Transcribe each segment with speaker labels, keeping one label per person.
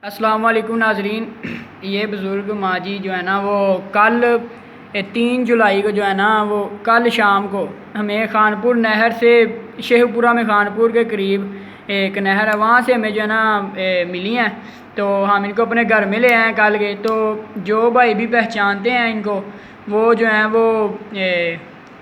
Speaker 1: अस्सलाम वालेकुम नाजरीन। ये बुज़ुर्ग माजी जो है ना वो कल 3 जुलाई को जो है ना वो कल शाम को हमें खानपुर नहर से शेखपुरा में खानपुर के करीब एक नहर है, वहाँ से हमें जो है ना मिली हैं। तो हम इनको अपने घर में ले आए कल के। तो जो भाई भी पहचानते हैं इनको वो जो हैं वो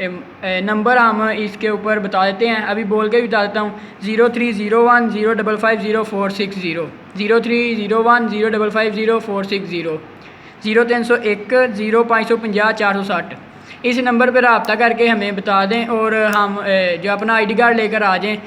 Speaker 1: नंबर हम इसके ऊपर बता देते हैं, अभी बोल के भी बता देता हूँ। 0301055046 0301055046 0301 0550 460। इस नंबर पर रब्ता करके हमें बता दें और हम जो अपना ID कार्ड लेकर आ जाएं,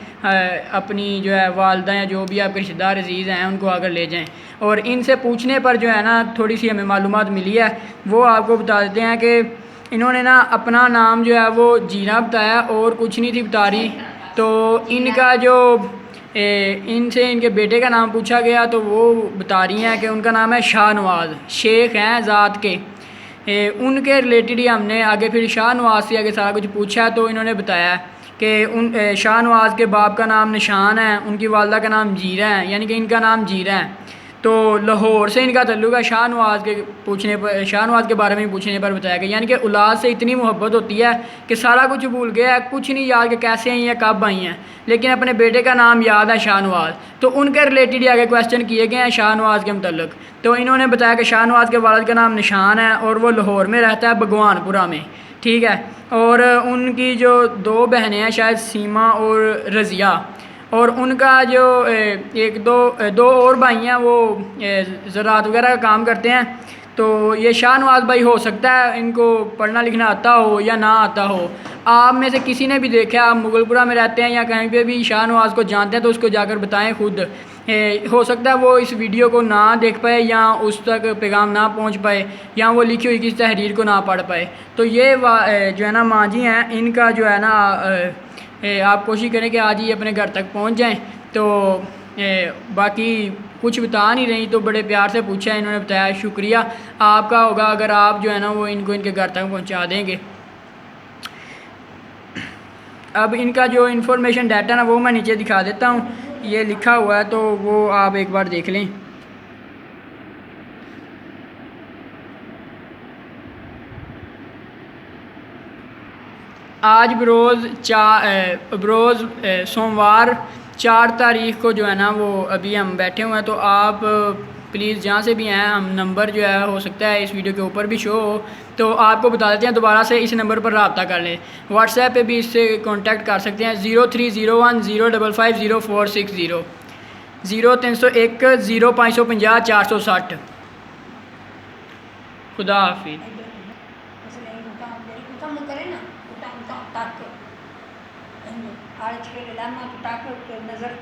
Speaker 1: अपनी जो है वालदा या जो भी आपके रिश्तेदार अजीज़ हैं उनको आकर ले जाएं। और इनसे पूछने पर जो है ना थोड़ी सी हमें मालूमात मिली है, वो आपको बता देते हैं कि इन्होंने ना अपना नाम जो है वो जीना बताया और कुछ नहीं थी बता रही। तो इनका जो इनसे इनके बेटे का नाम पूछा गया तो वो बता रही हैं कि उनका नाम है शाहनवाज़, शेख हैं ज़ात के। उनके रिलेटेड ही हमने आगे फिर शाहनवाज़ से आगे सारा कुछ पूछा तो इन्होंने बताया कि उन शाहनवाज़ के बाप का नाम निशान है, उनकी वालदा का नाम जीरा है, यानी कि इनका नाम जीरा है। तो लाहौर से इनका तल्लुक़ है। शाहनवाज़ के पूछने पर, शाहनवाज़ के बारे में पूछने पर बताया गया, यानी कि औलाद से इतनी मोहब्बत होती है कि सारा कुछ भूल गया है, कुछ नहीं याद कि कैसे आई हैं कब आई हैं, लेकिन अपने बेटे का नाम याद है शाहनवाज़। तो उनके रिलेटेड ही आगे क्वेश्चन किए गए हैं शाहनवाज़ के मतलब। तो इन्होंने बताया कि शाहनवाज़ के वालिद का नाम निशान है और वो लाहौर में रहता है, भगवानपुरा में, ठीक है। और उनकी जो 2 बहनें हैं शायद सीमा और रज़िया, और उनका जो दो और भाई हैं वो ज़राअत वगैरह का काम करते हैं। तो ये शाहनवाज़ भाई हो सकता है इनको पढ़ना लिखना आता हो या ना आता हो। आप में से किसी ने भी देखा, आप मुगलपुरा में रहते हैं या कहीं पे भी शाहनवाज़ को जानते हैं तो उसको जाकर बताएं खुद। हो सकता है वो इस वीडियो को ना देख पाए या उस तक पैगाम ना पहुंच पाए या वो लिखी हुई किसी तहरीर को ना पढ़ पाए। तो ये जो है ना माजी हैं, इनका जो है ना आप कोशिश करें कि आज ही अपने घर तक पहुंच जाएं। तो बाकी कुछ बता नहीं रही तो बड़े प्यार से पूछा है, इन्होंने बताया। शुक्रिया आपका होगा अगर आप जो है ना वो इनको इनके घर तक पहुंचा देंगे। अब इनका जो इन्फॉर्मेशन डाटा ना वो मैं नीचे दिखा देता हूँ, ये लिखा हुआ है तो वो आप एक बार देख लें। आज बरोज़ सोमवार 4 तारीख़ को जो है ना वो अभी हम बैठे हुए हैं। तो आप प्लीज़ जहाँ से भी हैं, हम नंबर जो है हो सकता है इस वीडियो के ऊपर भी शो हो तो आपको बता देते हैं, दोबारा से इस नंबर पर रब्ता कर लें। व्हाट्सएप पे भी इससे कांटेक्ट कर सकते हैं। 0301 055 0460 0301 0550 460। खुदा हाफिज़।
Speaker 2: Kamu keren nak, utang tak. Ada cerita lama tu tak ke nazar